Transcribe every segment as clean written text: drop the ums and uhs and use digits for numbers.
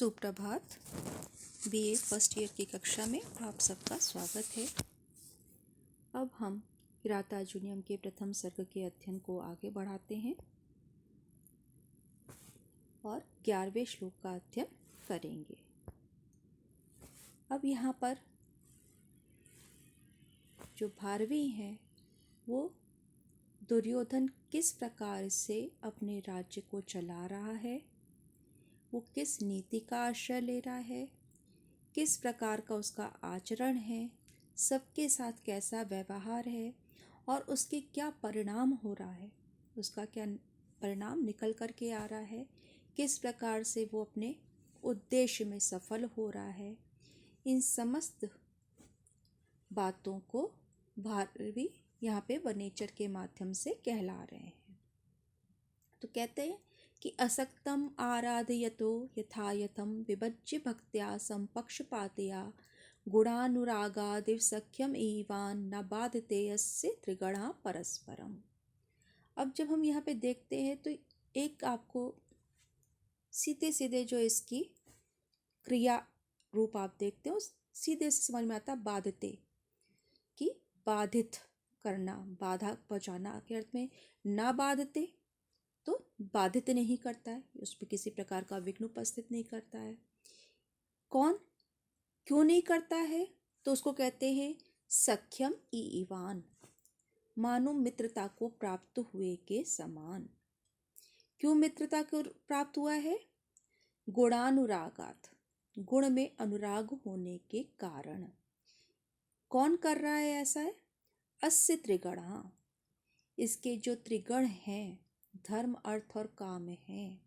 सुप्रभात। BA first year की कक्षा में आप सबका स्वागत है। अब हम किरातार्जुनीयम के प्रथम सर्ग के अध्ययन को आगे बढ़ाते हैं और 11वें श्लोक का अध्ययन करेंगे। अब यहाँ पर जो भारवी हैं वो दुर्योधन किस प्रकार से अपने राज्य को चला रहा है, वो किस नीति का आश्रय ले रहा है, किस प्रकार का उसका आचरण है, सबके साथ कैसा व्यवहार है और उसके क्या परिणाम हो रहा है, उसका क्या परिणाम निकल कर के आ रहा है, किस प्रकार से वो अपने उद्देश्य में सफल हो रहा है, इन समस्त बातों को भारवी यहाँ पे वनेचर के माध्यम से कहला रहे हैं। तो कहते हैं कि असक्तम आराधयतो यथायथम विभज्य भक्त्या संपक्षपातया गुणानुरागादिव सख्यम ईवान न बाधते यस्य त्रिगणा परस्परम। अब जब हम यहाँ पे देखते हैं तो एक आपको सीधे सीधे जो इसकी क्रिया रूप आप देखते हो सीधे से समझ में आता बाधते कि बाधित करना, बाधा पहुँचाना के अर्थ में ना बाधते तो बाधित नहीं करता है, उसमें किसी प्रकार का विघ्न उपस्थित नहीं करता है। कौन क्यों नहीं करता है तो उसको कहते हैं सख्यम ईवान, मानो मित्रता को प्राप्त हुए के समान। क्यों मित्रता को प्राप्त हुआ है? गुणानुरागात, गुण में अनुराग होने के कारण। कौन कर रहा है ऐसा है? अस्य त्रिगणा, इसके जो त्रिगण हैं धर्म अर्थ और काम है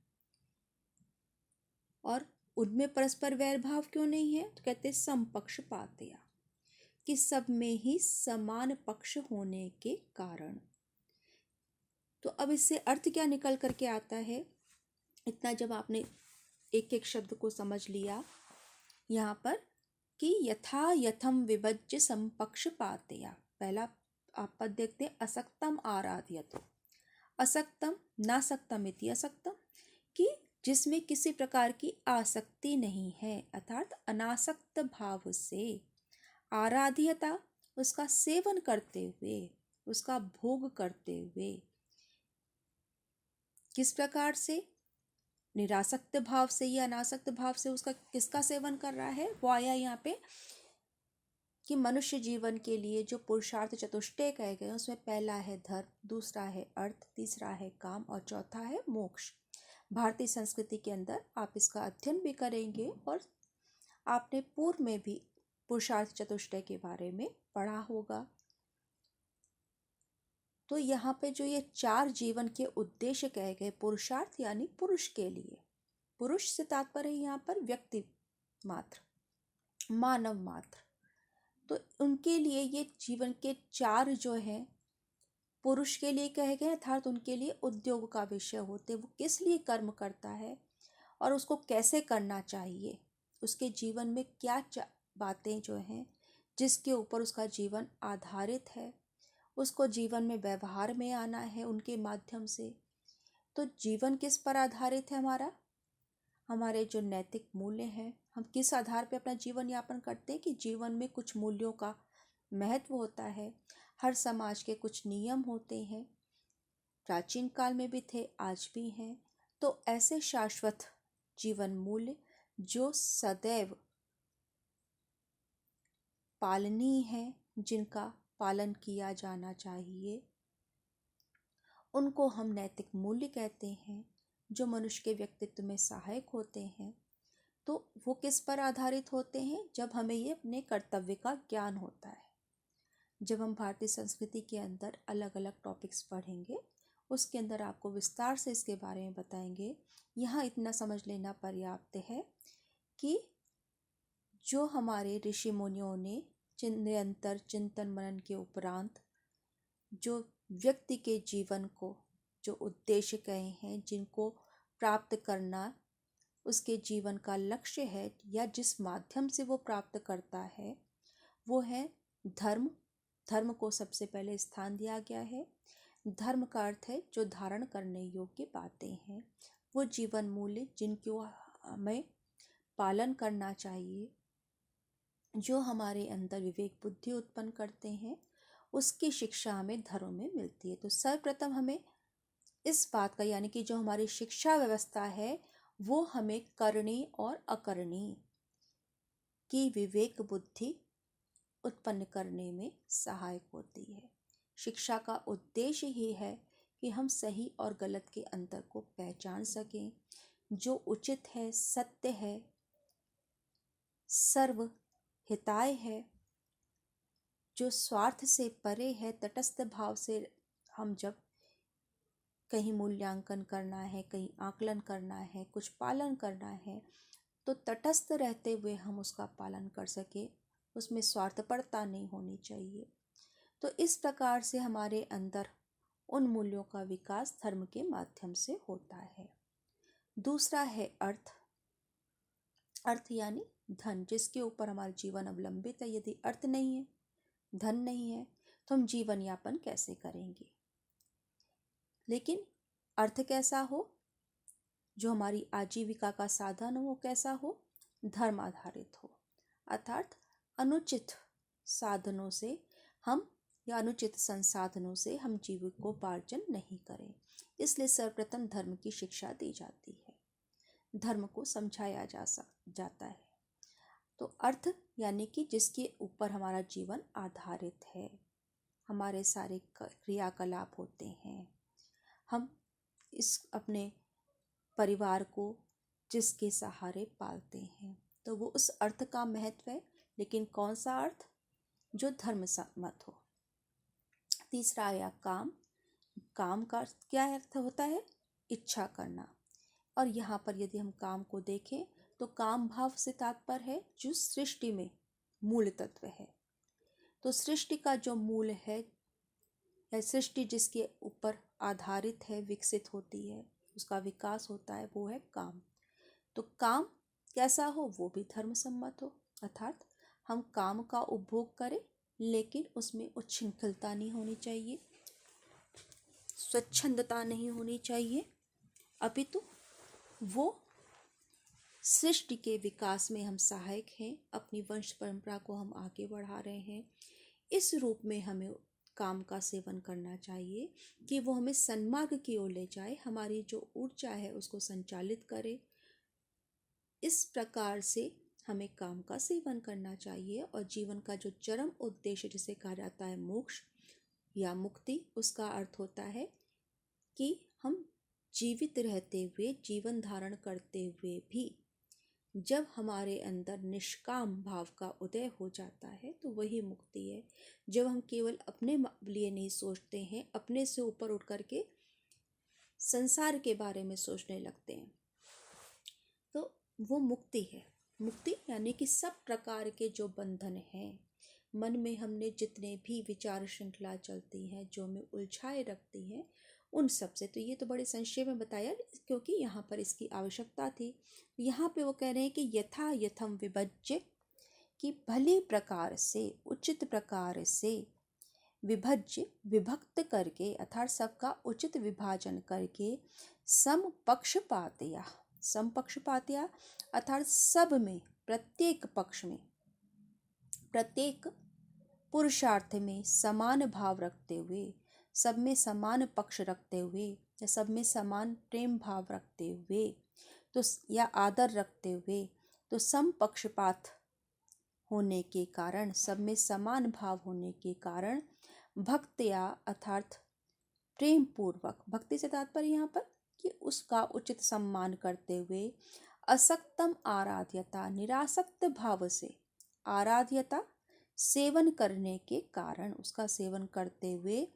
और उनमें परस्पर वैर भाव क्यों नहीं है? तो कहते समपक्षपातया, कि सब में ही समान पक्ष होने के कारण। तो अब इससे अर्थ क्या निकल करके आता है? इतना जब आपने एक एक शब्द को समझ लिया यहाँ पर कि यथा यथम विभज्य समपक्षपातया, पहला आप पद देखते हैं असक्तम आराधयतो। असक्तम नासक्तम इति असक्तम, कि जिसमें किसी प्रकार की आसक्ति नहीं है अर्थात अनासक्त भाव से, आराध्यता उसका सेवन करते हुए, उसका भोग करते हुए। किस प्रकार से? निरासक्त भाव से या अनासक्त भाव से उसका किसका सेवन कर रहा है? वो आया यहाँ पे कि मनुष्य जीवन के लिए जो पुरुषार्थ चतुष्टय कहे गए उसमें पहला है धर्म, दूसरा है अर्थ, तीसरा है काम और चौथा है मोक्ष। भारतीय संस्कृति के अंदर आप इसका अध्ययन भी करेंगे और आपने पूर्व में भी पुरुषार्थ चतुष्टय के बारे में पढ़ा होगा। तो यहाँ पे जो ये चार जीवन के उद्देश्य कहे गए, पुरुषार्थ यानी पुरुष के लिए, पुरुष से तात्पर्य है यहाँ पर व्यक्ति मात्र, मानव मात्र। तो उनके लिए ये जीवन के चार जो हैं पुरुष के लिए कहे गए, अर्थात उनके लिए उद्योग का विषय होते। वो किस लिए कर्म करता है और उसको कैसे करना चाहिए, उसके जीवन में क्या बातें जो हैं जिसके ऊपर उसका जीवन आधारित है, उसको जीवन में व्यवहार में आना है उनके माध्यम से। तो जीवन किस पर आधारित है? हमारे जो नैतिक मूल्य हैं, हम किस आधार पे अपना जीवन यापन करते हैं कि जीवन में कुछ मूल्यों का महत्व होता है। हर समाज के कुछ नियम होते हैं, प्राचीन काल में भी थे, आज भी हैं। तो ऐसे शाश्वत जीवन मूल्य जो सदैव पालनीय है, जिनका पालन किया जाना चाहिए, उनको हम नैतिक मूल्य कहते हैं, जो मनुष्य के व्यक्तित्व में सहायक होते हैं। तो वो किस पर आधारित होते हैं? जब हमें ये अपने कर्तव्य का ज्ञान होता है। जब हम भारतीय संस्कृति के अंदर अलग अलग टॉपिक्स पढ़ेंगे उसके अंदर आपको विस्तार से इसके बारे में बताएंगे। यहाँ इतना समझ लेना पर्याप्त है कि जो हमारे ऋषि मुनियों ने निरंतर चिंतन मनन के उपरांत जो व्यक्ति के जीवन को जो उद्देश्य कहे हैं, जिनको प्राप्त करना उसके जीवन का लक्ष्य है या जिस माध्यम से वो प्राप्त करता है, वो है धर्म। धर्म को सबसे पहले स्थान दिया गया है। धर्म का अर्थ है जो धारण करने योग्य बातें हैं, वो जीवन मूल्य जिनको हमें पालन करना चाहिए, जो हमारे अंदर विवेक बुद्धि उत्पन्न करते हैं, उसकी शिक्षा हमें धर्म में मिलती है। तो सर्वप्रथम हमें इस बात का, यानी कि जो हमारी शिक्षा व्यवस्था है, वो हमें करनी और अकरनी की विवेक बुद्धि उत्पन्न करने में सहायक होती है। शिक्षा का उद्देश्य ही है कि हम सही और गलत के अंतर को पहचान सकें, जो उचित है, सत्य है, सर्व हिताय है, जो स्वार्थ से परे है। तटस्थ भाव से हम जब कहीं मूल्यांकन करना है, कहीं आकलन करना है, कुछ पालन करना है, तो तटस्थ रहते हुए हम उसका पालन कर सके, उसमें स्वार्थपरता नहीं होनी चाहिए। तो इस प्रकार से हमारे अंदर उन मूल्यों का विकास धर्म के माध्यम से होता है। दूसरा है अर्थ। अर्थ यानी धन, जिसके ऊपर हमारा जीवन अवलंबित है। यदि अर्थ नहीं है, धन नहीं है, तो हम जीवन यापन कैसे करेंगे। लेकिन अर्थ कैसा हो, जो हमारी आजीविका का साधन हो, वो कैसा हो, धर्म आधारित हो। अर्थात अनुचित साधनों से हम या अनुचित संसाधनों से हम जीविकोपार्जन नहीं करें। इसलिए सर्वप्रथम धर्म की शिक्षा दी जाती है, धर्म को समझाया जाता है। तो अर्थ यानी कि जिसके ऊपर हमारा जीवन आधारित है, हमारे सारे क्रियाकलाप होते हैं, हम इस अपने परिवार को जिसके सहारे पालते हैं, तो वो उस अर्थ का महत्व है। लेकिन कौन सा अर्थ, जो धर्म सम्मत हो। तीसरा आया काम। काम का क्या अर्थ होता है, इच्छा करना। और यहाँ पर यदि हम काम को देखें तो काम भाव से तात्पर्य है जो सृष्टि में मूल तत्व है। तो सृष्टि का जो मूल है, या सृष्टि जिसके ऊपर आधारित है, विकसित होती है, उसका विकास होता है, वो है काम। तो काम कैसा हो, वो भी धर्म सम्मत हो। अर्थात हम काम का उपभोग करें, लेकिन उसमें उच्छृंखलता नहीं होनी चाहिए, स्वच्छंदता नहीं होनी चाहिए, अपितु वो सृष्टि के विकास में हम सहायक हैं, अपनी वंश परंपरा को हम आगे बढ़ा रहे हैं। इस रूप में हमें काम का सेवन करना चाहिए कि वो हमें सन्मार्ग की ओर ले जाए, हमारी जो ऊर्जा है उसको संचालित करे। इस प्रकार से हमें काम का सेवन करना चाहिए। और जीवन का जो चरम उद्देश्य, जिसे कहा जाता है मोक्ष या मुक्ति, उसका अर्थ होता है कि हम जीवित रहते हुए, जीवन धारण करते हुए भी जब हमारे अंदर निष्काम भाव का उदय हो जाता है, तो वही मुक्ति है। जब हम केवल अपने लिए नहीं सोचते हैं, अपने से ऊपर उठ करके संसार के बारे में सोचने लगते हैं, तो वो मुक्ति है। मुक्ति यानी कि सब प्रकार के जो बंधन हैं, मन में हमने जितने भी विचार श्रृंखला चलती हैं, जो हमें उलझाए रखती हैं, उन सब से। तो ये तो बड़े संक्षेप में बताया, क्योंकि यहाँ पर इसकी आवश्यकता थी। यहाँ पे वो कह रहे हैं कि यथा यथम विभज्य, कि भली प्रकार से, उचित प्रकार से, विभज्य विभक्त करके, अर्थात सबका उचित विभाजन करके, समपक्षपातया, समपक्षपातया अर्थात सब में, प्रत्येक पक्ष में, प्रत्येक पुरुषार्थ में समान भाव रखते हुए, सब में समान पक्ष रखते हुए, या सब में समान प्रेम भाव रखते हुए, तो या आदर रखते हुए, तो समपक्षपात होने के कारण, सब में समान भाव होने के कारण, भक्त्या अर्थात प्रेम पूर्वक, भक्ति से तात्पर्य यहाँ पर कि उसका उचित सम्मान करते हुए, असक्तम आराध्यता, निरासक्त भाव से आराध्यता, सेवन करने के कारण, उसका सेवन करते हुए,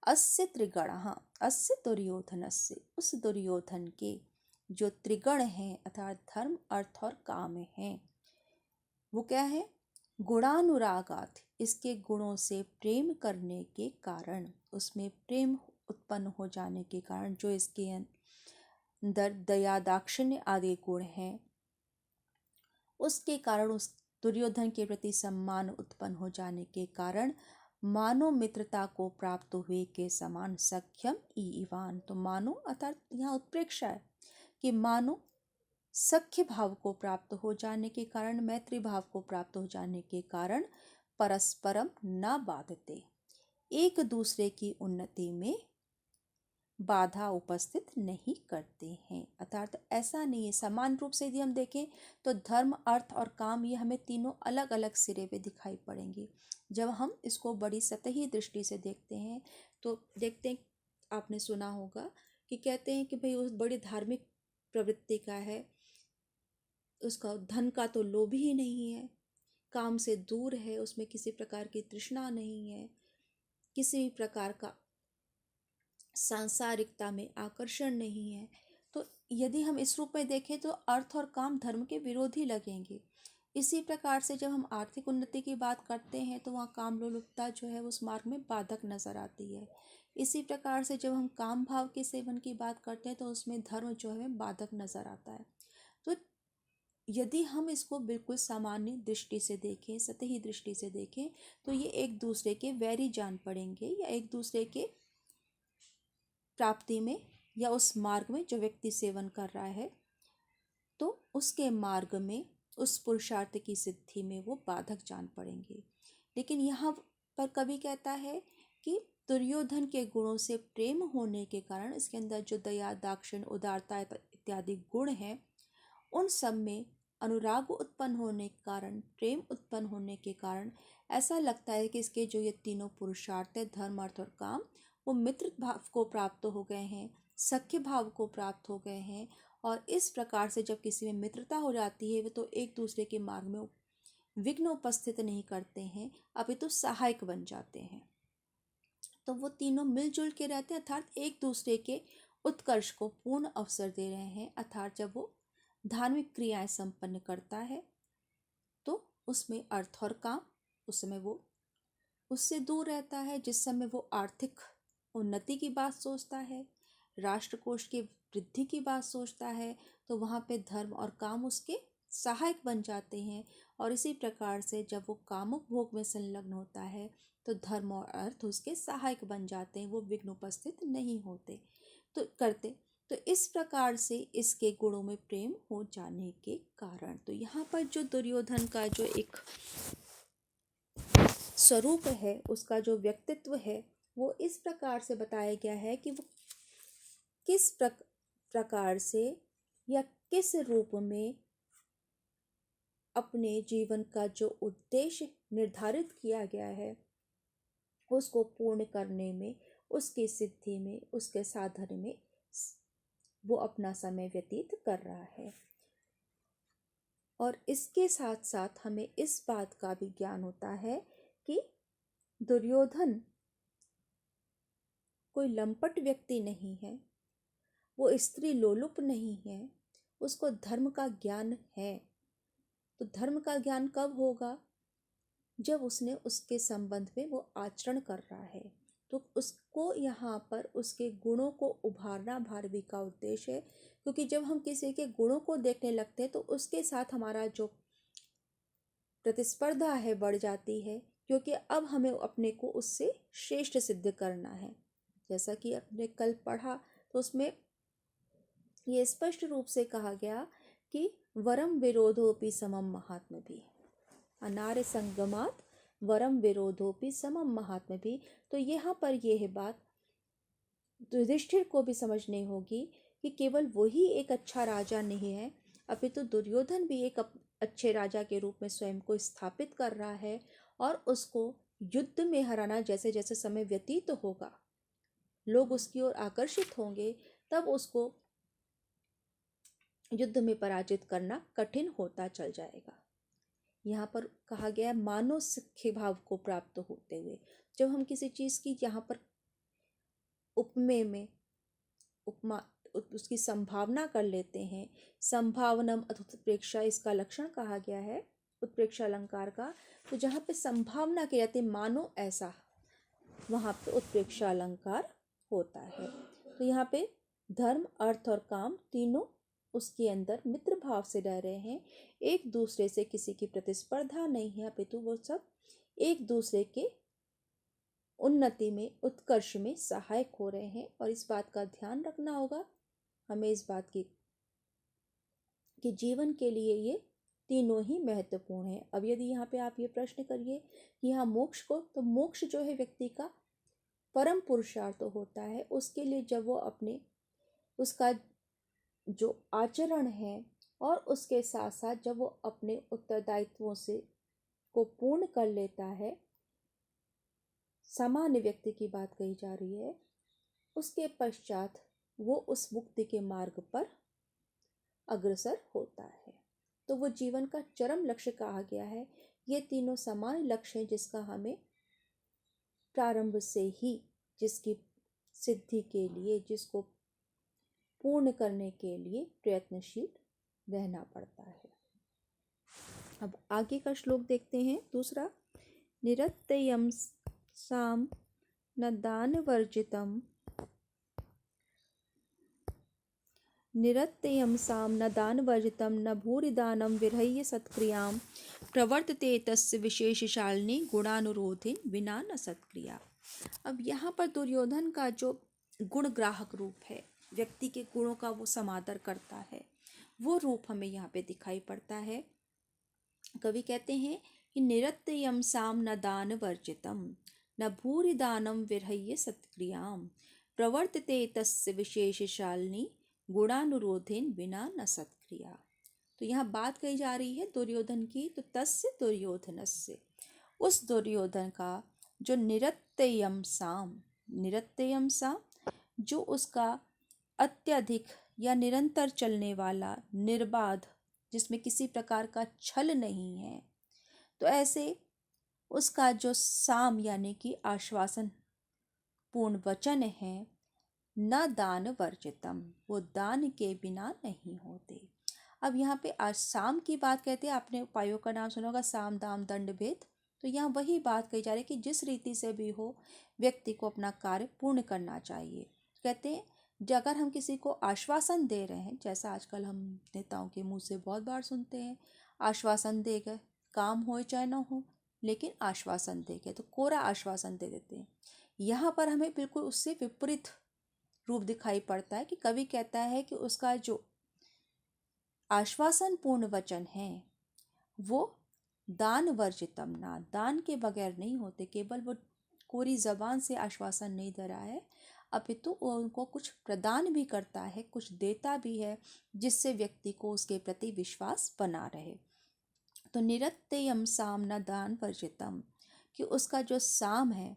अस्य त्रिगणः, अस्य दुर्योधनस्य, उस दुर्योधन के जो त्रिगण हैं, अर्थात धर्म, अर्थ और काम हैं, वो क्या है, गुणानुरागात्, इसके गुणों से प्रेम करने के कारण, उसमें प्रेम उत्पन्न हो जाने के कारण, जो इसके अंदर दया, दाक्षिण्य आदि गुण हैं, उसके कारण, उस दुर्योधन के प्रति सम्मान उत्पन्न हो जाने के कारण, मानो मित्रता को प्राप्त हुए के समान सख्यम ईवान। तो मानो अर्थात यहाँ उत्प्रेक्षा है कि मानो सख्य भाव को प्राप्त हो जाने के कारण, मैत्री भाव को प्राप्त हो जाने के कारण परस्परम न बाधते, एक दूसरे की उन्नति में बाधा उपस्थित नहीं करते हैं। अर्थात ऐसा नहीं है, समान रूप से यदि हम देखें तो धर्म, अर्थ और काम, ये हमें तीनों अलग अलग सिरे पे दिखाई पड़ेंगे। जब हम इसको बड़ी सतही दृष्टि से देखते हैं तो देखते हैं, आपने सुना होगा कि कहते हैं कि भाई उस बड़ी धार्मिक प्रवृत्ति का है, उसका धन का तो लोभ ही नहीं है, काम से दूर है, उसमें किसी प्रकार की तृष्णा नहीं है, किसी भी प्रकार का सांसारिकता में आकर्षण नहीं है। तो यदि हम इस रूप में देखें तो अर्थ और काम धर्म के विरोधी लगेंगे। इसी प्रकार से जब हम आर्थिक उन्नति की बात करते हैं तो वहाँ काम लोलुपता जो है उस मार्ग में बाधक नजर आती है। इसी प्रकार से जब हम काम भाव के सेवन की बात करते हैं तो उसमें धर्म जो है बाधक नजर आता है। तो यदि हम इसको बिल्कुल सामान्य दृष्टि से देखें, सतही दृष्टि से देखें, तो ये एक दूसरे के वैरी जान पड़ेंगे, या एक दूसरे के प्राप्ति में या उस मार्ग में जो व्यक्ति सेवन कर रहा है तो उसके मार्ग में, उस पुरुषार्थ की सिद्धि में वो बाधक जान पड़ेंगे। लेकिन यहाँ पर कवि कहता है कि दुर्योधन के गुणों से प्रेम होने के कारण, इसके अंदर जो दया, दाक्षिण्य, उदारता इत्यादि गुण हैं, उन सब में अनुराग उत्पन्न होने के कारण, प्रेम उत्पन्न होने के कारण ऐसा लगता है कि इसके जो ये तीनों पुरुषार्थ है, धर्म, अर्थ और काम, वो मित्र भाव को प्राप्त हो गए हैं, सख्य भाव को प्राप्त हो गए हैं। और इस प्रकार से जब किसी में मित्रता हो जाती है, वे तो एक दूसरे के मार्ग में विघ्न उपस्थित नहीं करते हैं, अपितु तो सहायक बन जाते हैं। तो वो तीनों मिलजुल के रहते हैं, अर्थात एक दूसरे के उत्कर्ष को पूर्ण अवसर दे रहे हैं। अर्थात जब वो धार्मिक क्रियाएं संपन्न करता है तो उसमें अर्थ और काम, उस समय वो उससे दूर रहता है। जिस समय वो आर्थिक उन्नति की बात सोचता है, राष्ट्रकोष की वृद्धि की बात सोचता है, तो वहाँ पे धर्म और काम उसके सहायक बन जाते हैं। और इसी प्रकार से जब वो कामुक भोग में संलग्न होता है तो धर्म और अर्थ उसके सहायक बन जाते हैं, वो विघ्न उपस्थित नहीं होते तो करते। तो इस प्रकार से इसके गुणों में प्रेम हो जाने के कारण, तो यहाँ पर जो दुर्योधन का जो एक स्वरूप है, उसका जो व्यक्तित्व है, वो इस प्रकार से बताया गया है कि वो किस प्रकार से या किस रूप में अपने जीवन का जो उद्देश्य निर्धारित किया गया है उसको पूर्ण करने में, उसकी सिद्धि में, उसके साधन में वो अपना समय व्यतीत कर रहा है। और इसके साथ साथ हमें इस बात का भी ज्ञान होता है कि दुर्योधन कोई लंपट व्यक्ति नहीं है, वो स्त्री लोलुप नहीं है, उसको धर्म का ज्ञान है। तो धर्म का ज्ञान कब होगा? जब उसने उसके संबंध में वो आचरण कर रहा है। तो उसको यहाँ पर उसके गुणों को उभारना भारवी का उद्देश्य है, क्योंकि जब हम किसी के गुणों को देखने लगते हैं तो उसके साथ हमारा जो प्रतिस्पर्धा है बढ़ जाती है, क्योंकि अब हमें अपने को उससे श्रेष्ठ सिद्ध करना है। जैसा कि आपने कल पढ़ा तो उसमें ये स्पष्ट रूप से कहा गया कि वरम विरोधोपि समम महात्म भी, अनार्य संगमात वरम विरोधोपि समम महात्म भी। तो यहाँ पर यह बात युधिष्ठिर को भी समझनी होगी कि केवल वही एक अच्छा राजा नहीं है, अपितु दुर्योधन भी एक अच्छे राजा के रूप में स्वयं को स्थापित कर रहा है। और उसको युद्ध में हराना, जैसे जैसे समय व्यतीत होगा, लोग उसकी ओर आकर्षित होंगे, तब उसको युद्ध में पराजित करना कठिन होता चल जाएगा। यहाँ पर कहा गया मानव सख्य भाव को प्राप्त होते हुए, जब हम किसी चीज की यहाँ पर उपमेय में उपमा उसकी संभावना कर लेते हैं, संभावनम उत्प्रेक्षा इसका लक्षण कहा गया है उत्प्रेक्षा अलंकार का। तो जहाँ पे संभावना की जाती है मानो ऐसा, वहाँ पे उत्प्रेक्षा अलंकार होता है। तो यहाँ पे धर्म, अर्थ और काम तीनों उसके अंदर मित्र भाव से रह रहे हैं, एक दूसरे से किसी की प्रतिस्पर्धा नहीं है, अपितु वो सब एक दूसरे के उन्नति में, उत्कर्ष में सहायक हो रहे हैं। और इस बात का ध्यान रखना होगा, हमें इस बात की कि जीवन के लिए ये तीनों ही महत्वपूर्ण है। अब यदि यहाँ पे आप ये प्रश्न करिए कि यहाँ मोक्ष को, तो मोक्ष जो है व्यक्ति का परम पुरुषार्थ होता है। उसके लिए जब वो अपने उसका जो आचरण है और उसके साथ साथ जब वो अपने उत्तरदायित्वों से को पूर्ण कर लेता है, सामान्य व्यक्ति की बात कही जा रही है, उसके पश्चात वो उस मुक्ति के मार्ग पर अग्रसर होता है। तो वो जीवन का चरम लक्ष्य कहा गया है। ये तीनों समान लक्ष्य हैं जिसका हमें प्रारंभ से ही, जिसकी सिद्धि के लिए, जिसको पूर्ण करने के लिए प्रयत्नशील रहना पड़ता है। अब आगे का श्लोक देखते हैं। दूसरा, निरत्ययं साम न दान वर्जितम, निरत्ययं साम न दान वर्जितम न भूरिदानं विरह्य सत्क्रियां प्रवर्तते तस्य विशेषशालिनी गुणानुरोधेन विना न सत्क्रिया। अब यहाँ पर दुर्योधन का जो गुण ग्राहक रूप है, व्यक्ति के गुणों का वो समादर करता है, वो रूप हमें यहाँ पे दिखाई पड़ता है। कवि कहते हैं कि निरत्ययं साम न दान वर्जितम न भूरिदानं विरह्य सत्क्रियां प्रवर्तते तस्य विशेषशालिनी गुणानुरोधेन बिना न सत्क्रिया। तो यहाँ बात कही जा रही है दुर्योधन की। तो तस्य दुर्योधनस्य, उस दुर्योधन का जो निरत्ययं साम, निरत्ययं साम जो उसका अत्यधिक या निरंतर चलने वाला, निर्बाध, जिसमें किसी प्रकार का छल नहीं है, तो ऐसे उसका जो साम यानी कि आश्वासन पूर्ण वचन है, न दान वर्जितम, वो दान के बिना नहीं होते। अब यहाँ पे आज साम की बात कहते हैं। आपने उपायों का नाम सुना होगा, साम दाम दंड भेद। तो यहाँ वही बात कही जा रही है कि जिस रीति से भी हो व्यक्ति को अपना कार्य पूर्ण करना चाहिए। कहते हैं अगर हम किसी को आश्वासन दे रहे हैं, जैसा आजकल हम नेताओं के मुंह से बहुत बार सुनते हैं, आश्वासन दे गए, काम हो चाहे ना हो, लेकिन आश्वासन दे गए, तो कोरा आश्वासन दे देते हैं। यहाँ पर हमें बिल्कुल उससे विपरीत रूप दिखाई पड़ता है कि कवि कहता है कि उसका जो आश्वासन पूर्ण वचन है वो दान वर्जितम, ना दान के बगैर नहीं होते। केवल वो कोरी जबान से आश्वासन नहीं दे रहा है, अपितु वो उनको कुछ प्रदान भी करता है, कुछ देता भी है, जिससे व्यक्ति को उसके प्रति विश्वास बना रहे। तो निरत्ययं साम न दान वर्जितम, कि उसका जो साम है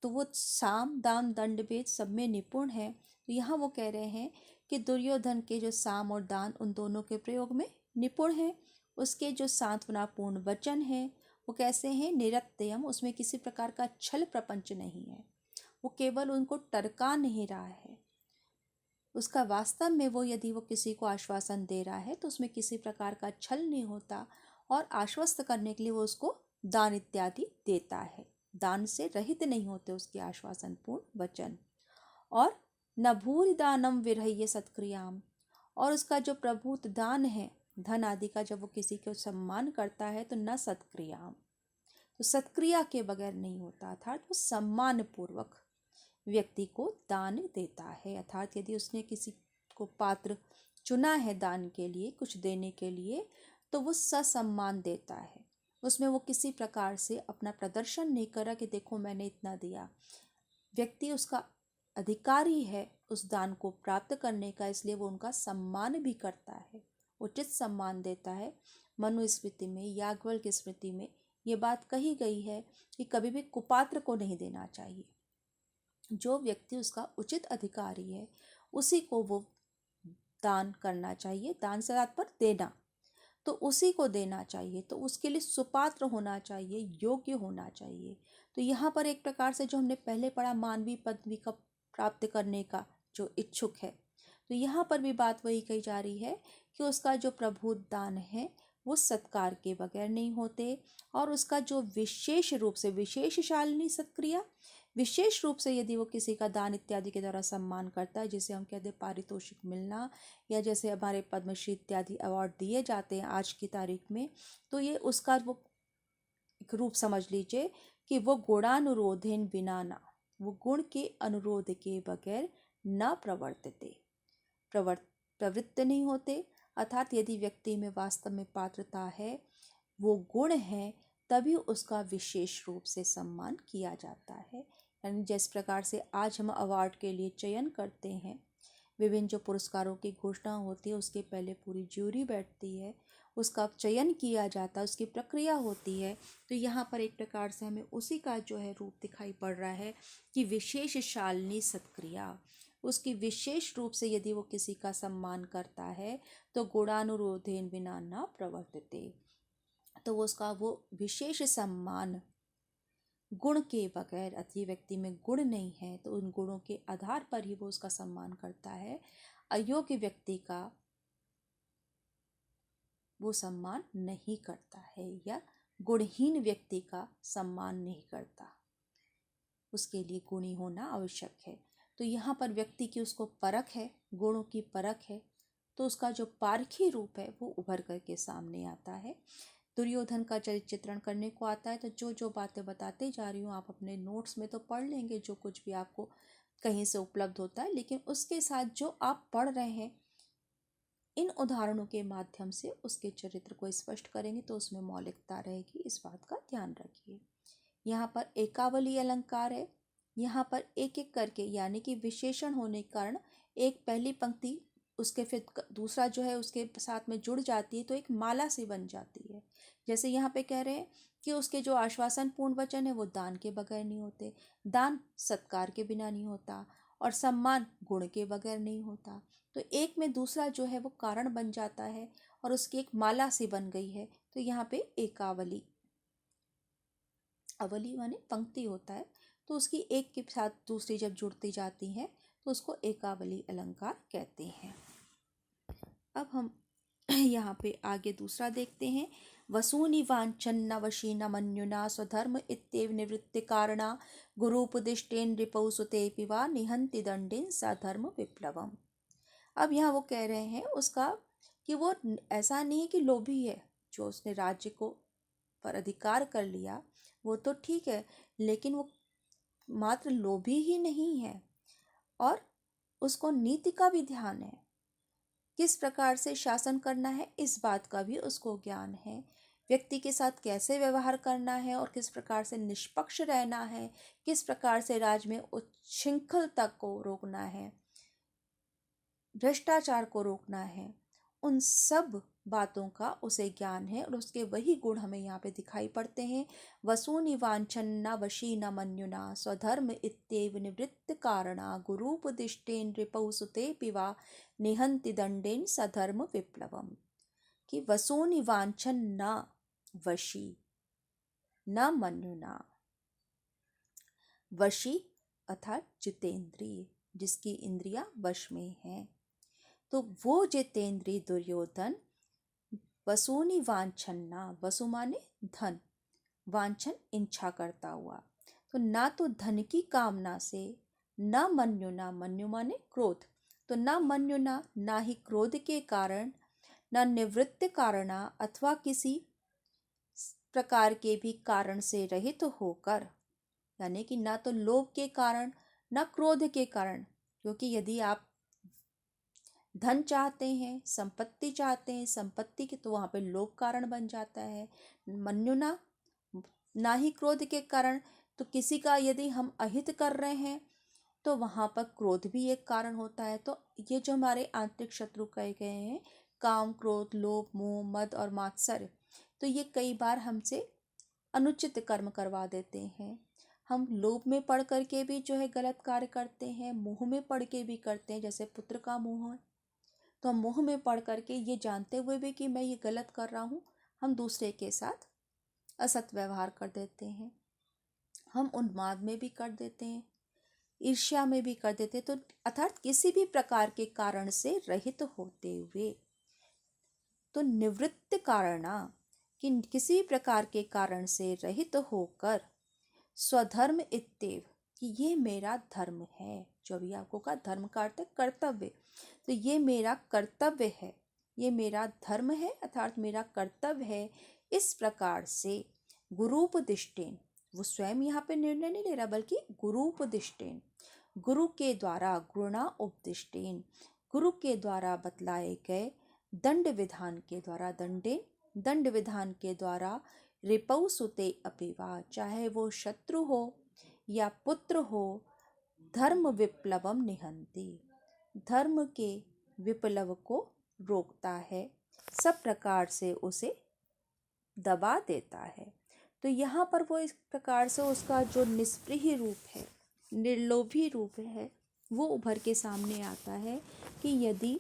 तो वो साम दान दंड भेद सब में निपुण है। तो यहाँ वो कह रहे हैं कि दुर्योधन के जो साम और दान, उन दोनों के प्रयोग में निपुण है। उसके जो सांत्वनापूर्ण वचन है वो कैसे हैं, निरत्ययम, उसमें किसी प्रकार का छल प्रपंच नहीं है। वो केवल उनको टरका नहीं रहा है, उसका वास्तव में वो यदि वो किसी को आश्वासन दे रहा है तो उसमें किसी प्रकार का छल नहीं होता, और आश्वस्त करने के लिए वो उसको दान इत्यादि देता है। दान से रहित नहीं होते उसके आश्वासन पूर्ण वचन। और न भूरि दानम विरह्य सत्क्रियाम, और उसका जो प्रभुत दान है, धन आदि का, जब वो किसी को सम्मान करता है तो न सत्क्रियाम, तो सत्क्रिया के बगैर नहीं होता, अर्थात वो सम्मान पूर्वक व्यक्ति को दान देता है। अर्थात यदि उसने किसी को पात्र चुना है दान के लिए, कुछ देने के लिए, तो वो ससम्मान देता है। उसमें वो किसी प्रकार से अपना प्रदर्शन नहीं करा कि देखो मैंने इतना दिया। व्यक्ति उसका अधिकारी है उस दान को प्राप्त करने का, इसलिए वो उनका सम्मान भी करता है, उचित सम्मान देता है। मनुस्मृति में, याज्ञवल्क्य की स्मृति में ये बात कही गई है कि कभी भी कुपात्र को नहीं देना चाहिए। जो व्यक्ति उसका उचित अधिकारी है उसी को वो दान करना चाहिए। दान से तात्पर्य देना, तो उसी को देना चाहिए। तो उसके लिए सुपात्र होना चाहिए, योग्य होना चाहिए। तो यहाँ पर एक प्रकार से जो हमने पहले पढ़ा, मानवीय पदवी का प्राप्त करने का जो इच्छुक है, तो यहाँ पर भी बात वही कही जा रही है कि उसका जो प्रभुत दान है वो सत्कार के बगैर नहीं होते। और उसका जो विशेष रूप से, विशेषशालिनी सत्क्रिया, विशेष रूप से यदि वो किसी का दान इत्यादि के द्वारा सम्मान करता है, जिसे हम कहते हैं पारितोषिक मिलना, या जैसे हमारे पद्मश्री इत्यादि अवार्ड दिए जाते हैं आज की तारीख में, तो ये उसका वो एक रूप समझ लीजिए कि वो गुणानुरोधेन बिना ना, वो गुण के अनुरोध के बगैर न प्रवर्तते, प्रवृत्त नहीं होते, अर्थात यदि व्यक्ति में वास्तव में पात्रता है, वो गुण है, तभी उसका विशेष रूप से सम्मान किया जाता है। यानी जिस प्रकार से आज हम अवार्ड के लिए चयन करते हैं, विभिन्न जो पुरस्कारों की घोषणा होती है उसके पहले पूरी ज्यूरी बैठती है, उसका चयन किया जाता है, उसकी प्रक्रिया होती है। तो यहाँ पर एक प्रकार से हमें उसी का जो है रूप दिखाई पड़ रहा है कि विशेष शालिनी सत्क्रिया, उसकी विशेष रूप से यदि वो किसी का सम्मान करता है तो गुणानुरोधेन विना न प्रवर्तते, तो वो उसका वो विशेष सम्मान गुण के बगैर, अति व्यक्ति में गुण नहीं है तो उन गुणों के आधार पर ही वो उसका सम्मान करता है। अयोग्य व्यक्ति का वो सम्मान नहीं करता है, या गुणहीन व्यक्ति का सम्मान नहीं करता, उसके लिए गुणी होना आवश्यक है। तो यहाँ पर व्यक्ति की उसको परख है, गुणों की परख है, तो उसका जो पारखी रूप है वो उभर करके सामने आता है। दुर्योधन का चरित्र चित्रण करने को आता है, तो जो जो बातें बताते जा रही हूँ आप अपने नोट्स में तो पढ़ लेंगे, जो कुछ भी आपको कहीं से उपलब्ध होता है, लेकिन उसके साथ जो आप पढ़ रहे हैं इन उदाहरणों के माध्यम से उसके चरित्र को स्पष्ट करेंगे तो उसमें मौलिकता रहेगी, इस बात का ध्यान रखिए। यहाँ पर एकावली अलंकार है, यहाँ पर एक एक करके यानी कि विशेषण होने के कारण एक पहली पंक्ति उसके फिर दूसरा जो है उसके साथ में जुड़ जाती है, तो एक माला सी बन जाती है। जैसे यहाँ पे कह रहे हैं कि उसके जो आश्वासन पूर्ण वचन है वो दान के बगैर नहीं होते, दान सत्कार के बिना नहीं होता, और सम्मान गुण के बगैर नहीं होता। तो एक में दूसरा जो है वो कारण बन जाता है और उसकी एक माला सी बन गई है। तो यहाँ पे एकावली, अवली माने पंक्ति होता है, तो उसकी एक के साथ दूसरी जब जुड़ती जाती है तो उसको एकावली अलंकार कहते हैं। अब हम यहाँ पे आगे दूसरा देखते हैं। वसूनि वांछन्न वशीन मन्युना स्वधर्म इत्येव निवृत्ति कारणा गुरुपदिष्टेन रिपौ सुतेऽपि वा निहन्ति दंडेन सधर्म विप्लवम। अब यहाँ वो कह रहे हैं उसका कि वो ऐसा नहीं है कि लोभी है, जो उसने राज्य को पर अधिकार कर लिया वो तो ठीक है, लेकिन वो मात्र लोभी ही नहीं है और उसको नीति का भी ध्यान है, किस प्रकार से शासन करना है इस बात का भी उसको ज्ञान है, व्यक्ति के साथ कैसे व्यवहार करना है और किस प्रकार से निष्पक्ष रहना है, किस प्रकार से राज्य में उच्छृंखलता को रोकना है, भ्रष्टाचार को रोकना है, उन सब बातों का उसे ज्ञान है और उसके वही गुण हमें यहाँ पे दिखाई पड़ते हैं। वसूनि वांछन्ना वशीना मन्युना स्वधर्म इत्येव निवृत्त कारणा गुरुपदिष्टेन रिपौ सुतेऽपि वा निहन्ति दंडेन सधर्म विप्लवम। कि वसूनि वांछन्ना वशी न मन्युना, वशी अर्थात जितेंद्रिय, जिसकी इंद्रियां वश में है, तो वो जितेंद्रिय दुर्योधन वसूनि वांछन्ना, वसु माने धन, वांछन इच्छा करता हुआ, तो ना तो धन की कामना से, न मन्युना, मन्यु माने क्रोध, तो न मन्युना ना ही क्रोध के कारण, न निवृत्त कारणा अथवा किसी प्रकार के भी कारण से रहित होकर, यानी कि ना तो लोभ के कारण न क्रोध के कारण, क्योंकि यदि आप धन चाहते हैं, संपत्ति चाहते हैं, संपत्ति के तो वहाँ पे लोभ कारण बन जाता है। मन्युना ना ही क्रोध के कारण, तो किसी का यदि हम अहित कर रहे हैं तो वहाँ पर क्रोध भी एक कारण होता है। तो ये जो हमारे आंतरिक शत्रु कहे गए हैं, काम, क्रोध, लोभ, मोह, मद और मात्सर्य, तो ये कई बार हमसे अनुचित कर्म करवा देते हैं। हम लोभ में पड़ करके भी जो है गलत कार्य करते हैं, मोह में पड़ के भी करते हैं, जैसे पुत्र का मोह है, तो हम मोह में पड़ करके ये जानते हुए भी कि मैं ये गलत कर रहा हूँ, हम दूसरे के साथ असत व्यवहार कर देते हैं, हम उन्माद में भी कर देते हैं, ईर्ष्या में भी कर देते हैं। तो अर्थात किसी भी प्रकार के कारण से रहित होते हुए, तो निवृत्त कारणा कि किसी प्रकार के कारण से रहित होकर, स्वधर्म इत्येव कि ये मेरा धर्म है, जो अभी आपको कहा धर्म का अर्थ है कर्तव्य, तो ये मेरा कर्तव्य है, ये मेरा धर्म है अर्थात मेरा कर्तव्य है, इस प्रकार से गुरुपदिष्टेन, वो स्वयं यहाँ पे निर्णय नहीं ले रहा बल्कि गुरुपदिष्टेन, गुरु के द्वारा, गुणा उपदिष्टेन, गुरु के द्वारा बतलाए गए दंड विधान के द्वारा, दंड विधान के द्वारा रिपौ सुते अपि वा, चाहे वो शत्रु हो या पुत्र हो, धर्म विप्लवम निहंति, धर्म के विप्लव को रोकता है, सब प्रकार से उसे दबा देता है। तो यहाँ पर वो इस प्रकार से उसका जो निष्प्रिय रूप है, निर्लोभी रूप है, वो उभर के सामने आता है कि यदि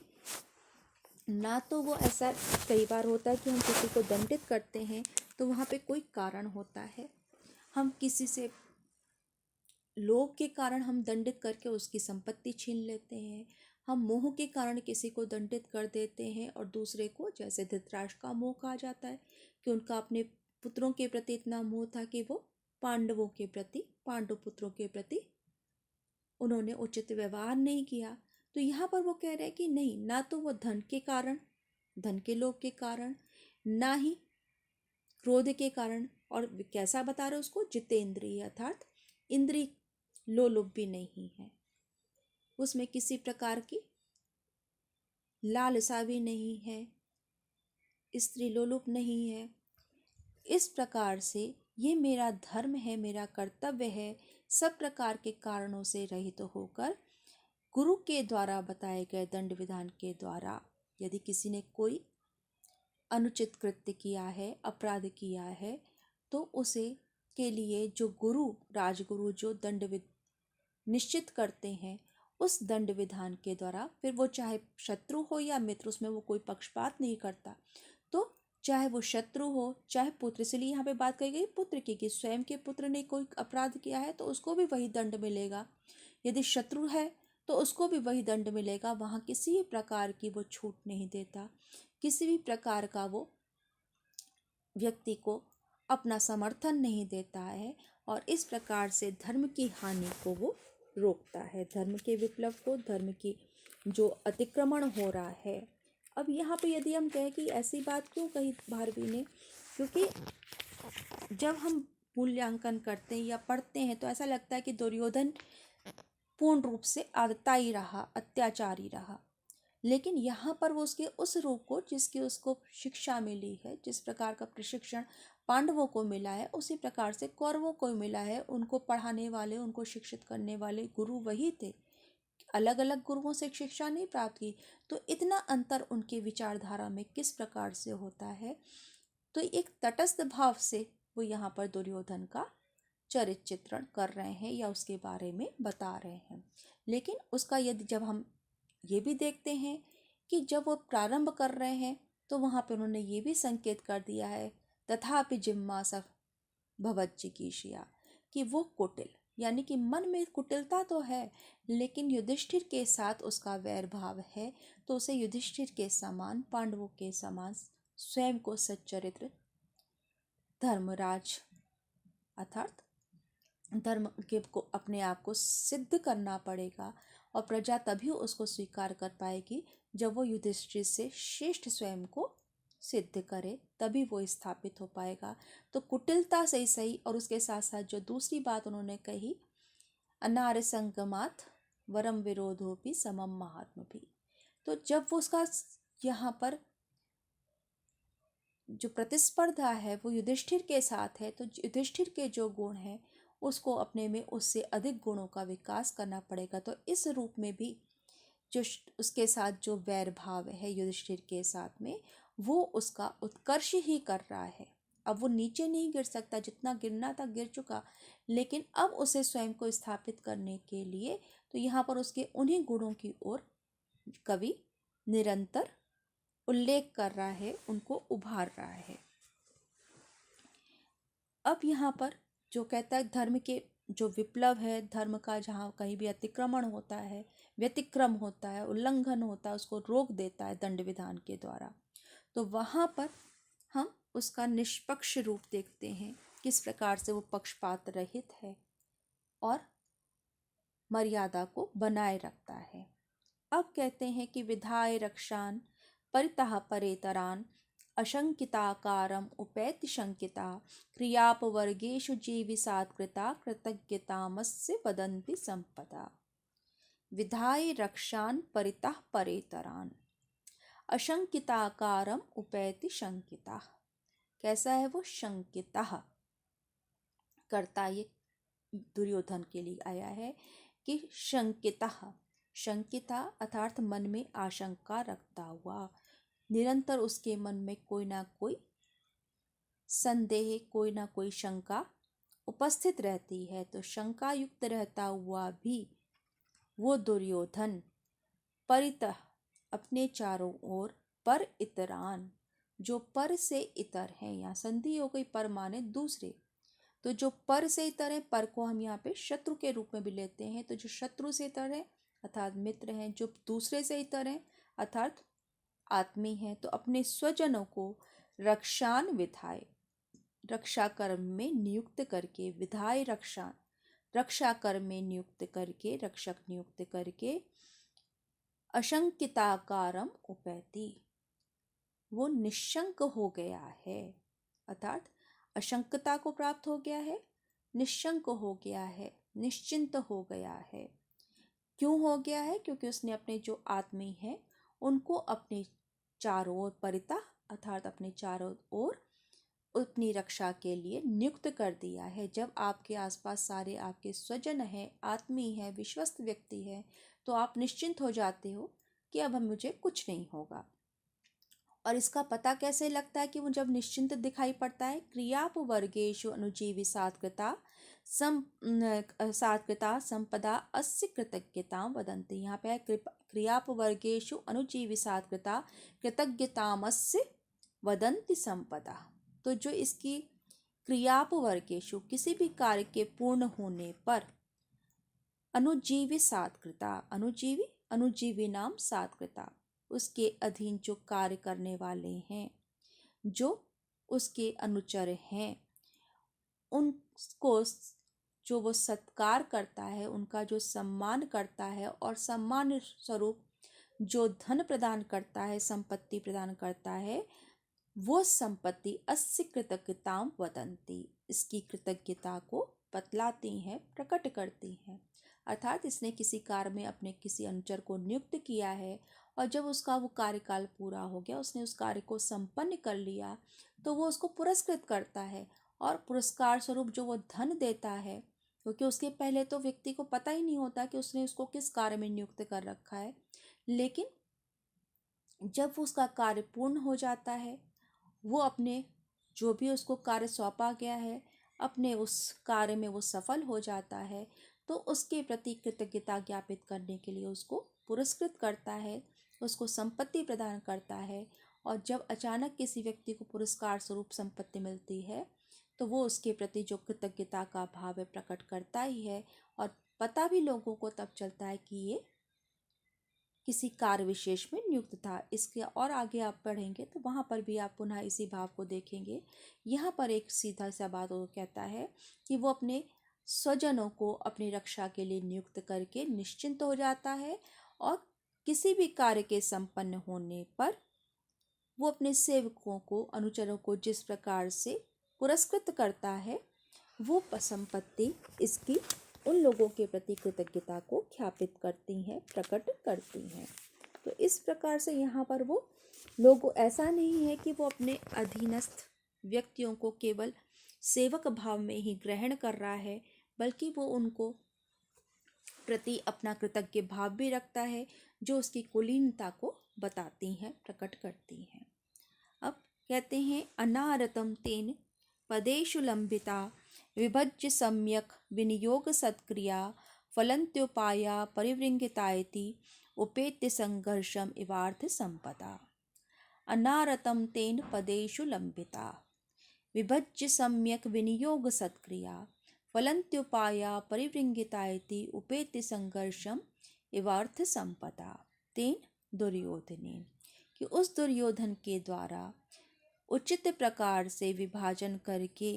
ना तो वो ऐसा कई बार होता है कि हम किसी को दंडित करते हैं तो वहाँ पे कोई कारण होता है, हम किसी से लोभ के कारण हम दंडित करके उसकी संपत्ति छीन लेते हैं, हम मोह के कारण किसी को दंडित कर देते हैं, और दूसरे को, जैसे धृतराष्ट्र का मोह कहा जाता है कि उनका अपने पुत्रों के प्रति इतना मोह था कि वो पांडवों के प्रति, पांडु पुत्रों के प्रति उन्होंने उचित व्यवहार नहीं किया। तो यहाँ पर वो कह रहे हैं कि नहीं, ना तो वो धन के कारण, धन के लोभ के कारण, ना ही क्रोध के कारण, और कैसा बता रहे उसको, जितेंद्रिय, अर्थात इंद्रिय लोलुप भी नहीं है, उसमें किसी प्रकार की लालसा भी नहीं है, स्त्री लोलुप नहीं है। इस प्रकार से ये मेरा धर्म है, मेरा कर्तव्य है, सब प्रकार के कारणों से रहित होकर गुरु के द्वारा बताए गए दंड विधान के द्वारा यदि किसी ने कोई अनुचित कृत्य किया है, अपराध किया है, तो उसे के लिए जो गुरु, राजगुरु जो दंड निश्चित करते हैं, उस दंड विधान के द्वारा, फिर वो चाहे शत्रु हो या मित्र, उसमें वो कोई पक्षपात नहीं करता। तो चाहे वो शत्रु हो चाहे पुत्र, इसलिए यहाँ पे बात कही गई पुत्र की, कि स्वयं के पुत्र ने कोई अपराध किया है तो उसको भी वही दंड मिलेगा, यदि शत्रु है तो उसको भी वही दंड मिलेगा। वहाँ किसी भी प्रकार की वो छूट नहीं देता, किसी भी प्रकार का वो व्यक्ति को अपना समर्थन नहीं देता है, और इस प्रकार से धर्म की हानि को वो रोकता है, धर्म के विप्लव को, धर्म की जो अतिक्रमण हो रहा है। अब यहाँ पे यदि हम कहें कि ऐसी बात क्यों कही भारवी ने, क्योंकि जब हम मूल्यांकन करते हैं या पढ़ते हैं तो ऐसा लगता है कि दुर्योधन पूर्ण रूप से आतताई रहा, अत्याचारी रहा, लेकिन यहाँ पर वो उसके उस रूप को, जिसकी उसको शिक्षा मिली है, जिस प्रकार का प्रशिक्षण पांडवों को मिला है, उसी प्रकार से कौरवों को मिला है। उनको पढ़ाने वाले, उनको शिक्षित करने वाले गुरु वही थे, अलग अलग गुरुओं से शिक्षा नहीं प्राप्त की। तो इतना अंतर उनके विचारधारा में किस प्रकार से होता है, तो एक तटस्थ भाव से वो यहाँ पर दुर्योधन का चरित्र चित्रण कर रहे हैं या उसके बारे में बता रहे हैं। लेकिन उसका यदि जब हम ये भी देखते हैं कि जब वो प्रारंभ कर रहे हैं तो वहाँ पे उन्होंने ये भी संकेत कर दिया है, तथापि जिम्मासः भवज्जिगीषया, कि वो कुटिल, यानी कि मन में कुटिलता तो है, लेकिन युधिष्ठिर के साथ उसका वैर भाव है, तो उसे युधिष्ठिर के समान, पांडवों के समान स्वयं को सच्चरित्र धर्मराज अर्थात धर्म के को अपने आप को सिद्ध करना पड़ेगा, और प्रजा तभी उसको स्वीकार कर पाएगी जब वो युधिष्ठिर से श्रेष्ठ स्वयं को सिद्ध करे, तभी वो स्थापित हो पाएगा। तो कुटिलता से ही सही, और उसके साथ साथ जो दूसरी बात उन्होंने कही, अनार्य संगमात वरम विरोधोपि समम महात्म भी, तो जब वो उसका यहाँ पर जो प्रतिस्पर्धा है वो युधिष्ठिर के साथ है, तो युधिष्ठिर के जो गुण हैं उसको अपने में उससे अधिक गुणों का विकास करना पड़ेगा। तो इस रूप में भी जो उसके साथ जो वैर भाव है युधिष्ठिर के साथ में, वो उसका उत्कर्ष ही कर रहा है। अब वो नीचे नहीं गिर सकता, जितना गिरना था गिर चुका, लेकिन अब उसे स्वयं को स्थापित करने के लिए तो यहाँ पर उसके उन्हीं गुणों की ओर कवि निरंतर उल्लेख कर रहा है, उनको उभार रहा है। अब यहाँ पर जो कहता है धर्म के जो विप्लव है, धर्म का जहाँ कहीं भी अतिक्रमण होता है, व्यतिक्रम होता है, उल्लंघन होता है, उसको रोक देता है दंड विधान के द्वारा। तो वहाँ पर हम उसका निष्पक्ष रूप देखते हैं, किस प्रकार से वो पक्षपात रहित है और मर्यादा को बनाए रखता है। अब कहते हैं कि विधाय रक्षान परितः परेतरान अशंकिताकारम उपैति शंकिता क्रियापवर्गेषु जीविसात्कृता कृतज्ञतामस्य वदन्ति संपदा। विधाय रक्षान परितः परेतरान, अशंकिताकारम उपैति शंकिता। कैसा है वो? शंकिता। कर्ता ये दुर्योधन के लिए आया है कि शंकिता, शंकिता अर्थात मन में आशंका रखता हुआ, निरंतर उसके मन में कोई ना कोई संदेह, कोई ना कोई शंका उपस्थित रहती है। तो शंका युक्त रहता हुआ भी वो दुर्योधन परितः अपने चारों ओर पर इतरान, जो पर से इतर हैं, यहाँ संधि हो गई, पर माने दूसरे, तो जो पर से इतर है, पर को हम यहाँ पे शत्रु के रूप में भी लेते हैं। तो जो शत्रु से इतर है अर्थात मित्र हैं, जो दूसरे से इतर है अर्थात आत्मी हैं, तो अपने स्वजनों को रक्षान विधाय, रक्षा कर्म में नियुक्त करके, विधाय रक्षा, रक्षा कर्म में नियुक्त करके, रक्षक नियुक्त करके, अशंकिताकारम उपैति, वो निशंक हो गया है, अर्थात अशंकता को प्राप्त हो गया है, निशंक हो गया है, निश्चिंत हो गया है। क्यों हो गया है? क्योंकि उसने अपने जो आत्मी है उनको अपने चारों ओर परिता अर्थात अपने चारों ओर अपनी रक्षा के लिए नियुक्त कर दिया है। जब आपके आसपास सारे आपके स्वजन हैं, आत्मी है, विश्वस्त व्यक्ति है, तो आप निश्चिंत हो जाते हो कि अब मुझे कुछ नहीं होगा। और इसका पता कैसे लगता है कि वो जब निश्चिंत दिखाई पड़ता है? क्रियापवर्गेषु अनुजीवी सात्कृता सात्कृता संपदा अस्य कृतज्ञतां वदन्ति। यहाँ पे है क्रियापवर्गेषु अनुजीवी सात्कृता कृतज्ञतामस्य वदन्ति संपदा। तो जो इसकी क्रियापवर्गेषु, किसी भी कार्य के पूर्ण होने पर, अनुजीवी सात्कृता, अनुजीवी, अनुजीवी नाम सात्कृता, उसके अधीन जो कार्य करने वाले हैं, जो उसके अनुचर हैं, उनको जो वो सत्कार करता है, उनका जो सम्मान करता है, और सम्मान स्वरूप जो धन प्रदान करता है, संपत्ति प्रदान करता है, वो संपत्ति अस्य कृतज्ञतां वदन्ति, इसकी कृतज्ञता को बतलाती हैं, प्रकट करती हैं। अर्थात इसने किसी कार्य में अपने किसी अनुचर को नियुक्त किया है, और जब उसका वो कार्यकाल पूरा हो गया, उसने उस कार्य को संपन्न कर लिया, तो वो उसको पुरस्कृत करता है, और पुरस्कार स्वरूप जो वो धन देता है, क्योंकि उसके पहले तो व्यक्ति को पता ही नहीं होता कि उसने उसको किस कार्य में नियुक्त कर रखा है, लेकिन जब उसका कार्य पूर्ण हो जाता है, वो अपने जो भी उसको कार्य सौंपा गया है, अपने उस कार्य में वो सफल हो जाता है, तो उसके प्रति कृतज्ञता ज्ञापित करने के लिए उसको पुरस्कृत करता है, उसको संपत्ति प्रदान करता है। और जब अचानक किसी व्यक्ति को पुरस्कार स्वरूप संपत्ति मिलती है, तो वो उसके प्रति जो कृतज्ञता का भाव है प्रकट करता ही है, और पता भी लोगों को तब चलता है कि ये किसी कार्य विशेष में नियुक्त था। इसके और आगे आप पढ़ेंगे तो वहाँ पर भी आप पुनः इसी भाव को देखेंगे। यहाँ पर एक सीधा सा बात वो कहता है कि वो अपने स्वजनों को अपनी रक्षा के लिए नियुक्त करके निश्चिंत हो जाता है, और किसी भी कार्य के संपन्न होने पर वो अपने सेवकों को, अनुचरों को जिस प्रकार से पुरस्कृत करता है, वो संपत्ति इसकी उन लोगों के प्रति कृतज्ञता को ख्यापित करती हैं, प्रकट करती हैं। तो इस प्रकार से यहाँ पर वो लोग, ऐसा नहीं है कि वो अपने अधीनस्थ व्यक्तियों को केवल सेवक भाव में ही ग्रहण कर रहा है, बल्कि वो उनको प्रति अपना कृतज्ञ भाव भी रखता है, जो उसकी कुलीनता को बताती हैं, प्रकट करती हैं। अब कहते हैं अनारतम तेन पदेषु लंबिता विभज्य सम्यक विनियोग सत्क्रिया फलन्त्योपाया परिवृंगितायति उपेत्य संघर्षम इवार्थ संपदा। अनारतम तेन पदेषु लंबिता विभज्य सम्यक विनियोग सत्क्रिया फलन्त्योपाया परिवृंगितायति उपेत्य संघर्षम इवार्थ संपदा। तेन दुर्योधनेन, कि उस दुर्योधन के द्वारा उचित प्रकार से विभाजन करके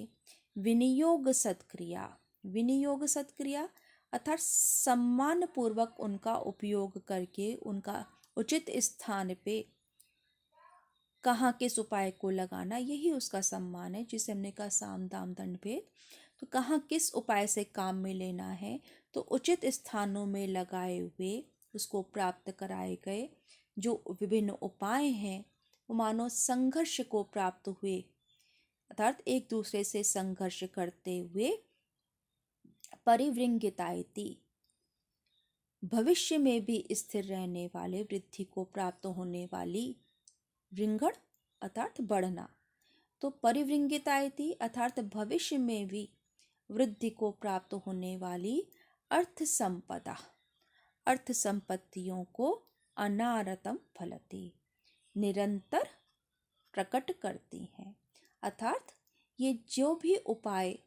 विनियोग सत्क्रिया, विनियोग सत्क्रिया अर्थात सम्मान पूर्वक उनका उपयोग करके, उनका उचित स्थान पे कहाँ किस उपाय को लगाना, यही उसका सम्मान है, जिसे हमने कहा साम दाम दंड भेद। तो कहाँ किस उपाय से काम में लेना है, तो उचित स्थानों में लगाए हुए उसको प्राप्त कराए गए जो विभिन्न उपाय हैं वो मानो संघर्ष को प्राप्त हुए, अर्थात एक दूसरे से संघर्ष करते हुए परिवृंगितायति, भविष्य में भी स्थिर रहने वाले वृद्धि को प्राप्त होने वाली, वृंगण अर्थात बढ़ना, तो परिवृंगितायति अर्थात भविष्य में भी वृद्धि को प्राप्त होने वाली अर्थ संपदा, अर्थ संपत्तियों को अनारतम फलती, निरंतर प्रकट करती हैं। अर्थात ये जो भी उपाय,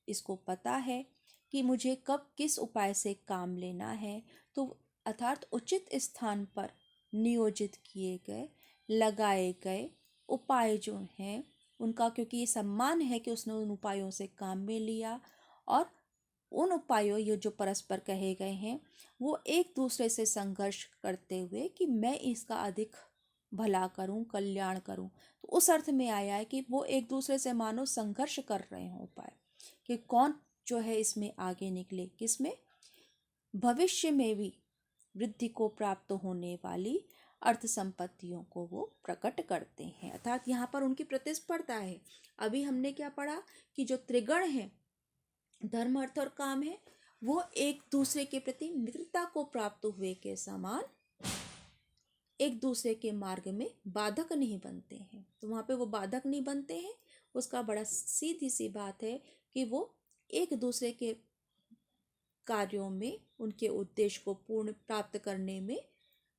इसको पता है कि मुझे कब किस उपाय से काम लेना है, तो अर्थात उचित स्थान पर नियोजित किए गए, लगाए गए उपाय जो हैं उनका, क्योंकि ये सम्मान है कि उसने उन उपायों से काम में लिया, और उन उपायों ये जो परस्पर कहे गए हैं वो एक दूसरे से संघर्ष करते हुए कि मैं इसका अधिक भला करूं, कल्याण करूं, तो उस अर्थ में आया है कि वो एक दूसरे से मानो संघर्ष कर रहे हों उपाय, कि कौन जो है इसमें आगे निकले, किसमें भविष्य में भी वृद्धि को प्राप्त होने वाली अर्थ संपत्तियों को वो प्रकट करते हैं। अर्थात यहाँ पर उनकी प्रतिस्पर्धा है। अभी हमने क्या पढ़ा कि जो त्रिगण है, धर्म अर्थ और काम है, वो एक दूसरे के प्रति मित्रता को प्राप्त हुए के समान एक दूसरे के मार्ग में बाधक नहीं बनते हैं। तो वहाँ पे वो बाधक नहीं बनते हैं, उसका बड़ा सीधी सी बात है कि वो एक दूसरे के कार्यों में, उनके उद्देश्य को पूर्ण प्राप्त करने में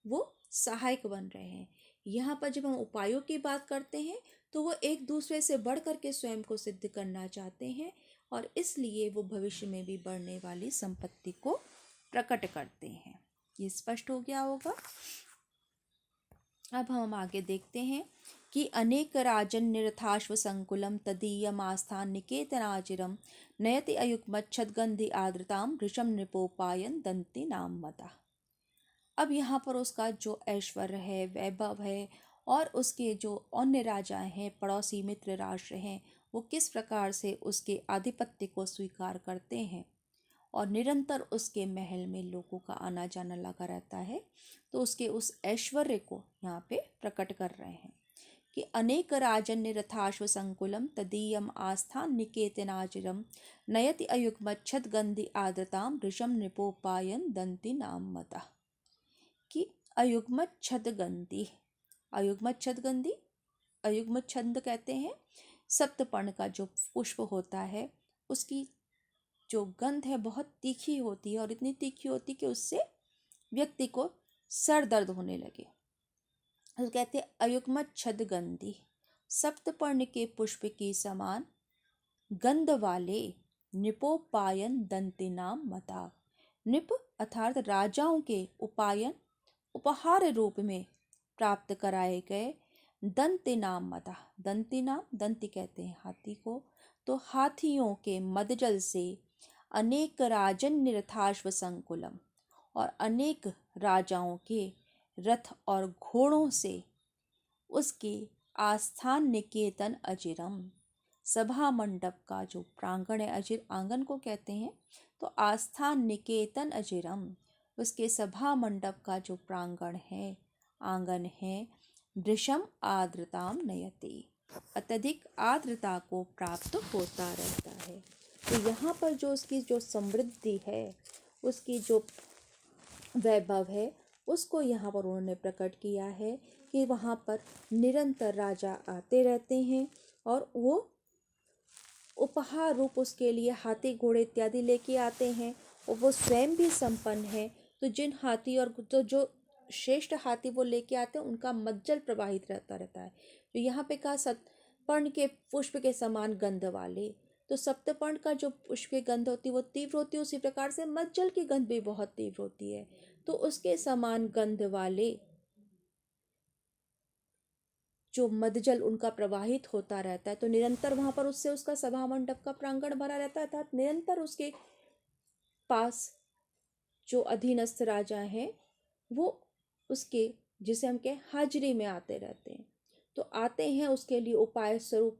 वो सहायक बन रहे हैं। यहाँ पर जब हम उपायों की बात करते हैं तो वो एक दूसरे से बढ़ करके स्वयं को सिद्ध करना चाहते हैं, और इसलिए वो भविष्य में भी बढ़ने वाली संपत्ति को प्रकट करते हैं। ये स्पष्ट हो गया होगा। अब हम आगे देखते हैं कि अनेक राजन निरथाश्व संकुलम तदीयम आस्थान निकेतनाचिरम नयति अयुग्मच्छद्गंधि आर्द्रताम ऋषम नृपोपायन दंति नाम मता। अब यहाँ पर उसका जो ऐश्वर्य है, वैभव है, और उसके जो अन्य राजा हैं, पड़ोसी मित्र राष्ट्र हैं, वो किस प्रकार से उसके आधिपत्य को स्वीकार करते हैं और निरंतर उसके महल में लोगों का आना जाना लगा रहता है, तो उसके उस ऐश्वर्य को यहाँ पे प्रकट कर रहे हैं कि अनेक राजन्य रथाश्व संकुलम तदीयम आस्थान निकेतनाचिरम नयति अयुग्मच्छद गंधि आर्द्रताम ऋषम नृपोपायन दंति नाम मता। कि अयुग्मच्छद गंधि, अयुग्मच्छद गंधि, अयुग्मच्छद कहते हैं सप्तपर्ण का जो पुष्प होता है, उसकी जो गंध है बहुत तीखी होती है, और इतनी तीखी होती कि उससे व्यक्ति को सर दर्द होने लगे। तो कहते हैं अयुग्मच्छद गंधि, सप्तपर्ण के पुष्प के समान गंध वाले निपोपायन दंतिनाम मता। निप अर्थात राजाओं के उपायन, उपहार रूप में प्राप्त कराए गए दंतिनाम मता। दंतिनाम, दंति कहते हैं हाथी को, तो हाथियों के मदजल से अनेक राजन निरथाश्व संकुलम, और अनेक राजाओं के रथ और घोड़ों से उसके आस्थान निकेतन अजिरम, सभा मंडप का जो प्रांगण है, अजिर आंगन को कहते हैं, तो आस्थान निकेतन अजिरम, उसके सभा मंडप का जो प्रांगण है, आंगन है, वृषम आर्द्रताम नयति, अत्यधिक आर्द्रता को प्राप्त होता रहता है। तो यहाँ पर जो उसकी जो समृद्धि है, उसकी जो वैभव है, उसको यहाँ पर उन्होंने प्रकट किया है कि वहाँ पर निरंतर राजा आते रहते हैं, और वो उपहार रूप उसके लिए हाथी घोड़े इत्यादि लेके आते हैं, और वो स्वयं भी संपन्न है। तो जिन हाथी और तो जो श्रेष्ठ हाथी वो लेके आते हैं, उनका मज्जल प्रवाहित रहता है। तो यहाँ पे कहा सप्तपर्ण के पुष्प के समान गंध वाले, तो सप्तपर्ण का जो पुष्प की गंध होती है वो तीव्र होती है, उसी प्रकार से मज्जल की गंध भी बहुत तीव्र होती है। तो उसके समान गंध वाले जो मदजल उनका प्रवाहित होता रहता है, तो निरंतर वहां पर उससे उसका सभा मंडप का प्रांगण भरा रहता है, अर्थात निरंतर उसके पास जो अधीनस्थ राजा हैं वो उसके, जिसे हम कहें, हाजिरी में आते रहते हैं। तो आते हैं, उसके लिए उपाय स्वरूप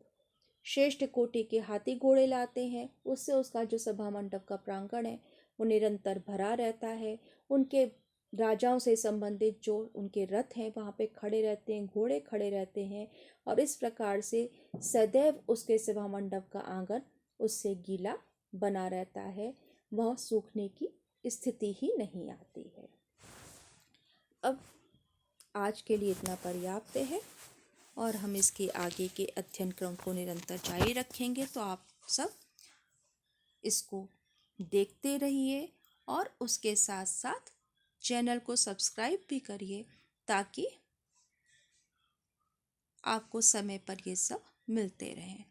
श्रेष्ठ कोटि के हाथी घोड़े लाते हैं, उससे उसका जो सभा मंडप का प्रांगण है वो निरंतर भरा रहता है। उनके राजाओं से संबंधित जो उनके रथ हैं वहाँ पे खड़े रहते हैं, घोड़े खड़े रहते हैं, और इस प्रकार से सदैव उसके सभा मंडप का आंगन उससे गीला बना रहता है, वह सूखने की स्थिति ही नहीं आती है। अब आज के लिए इतना पर्याप्त है और हम इसके आगे के अध्ययन क्रम को निरंतर जारी रखेंगे। तो आप सब इसको देखते रहिए और उसके साथ साथ चैनल को सब्सक्राइब भी करिए, ताकि आपको समय पर ये सब मिलते रहें।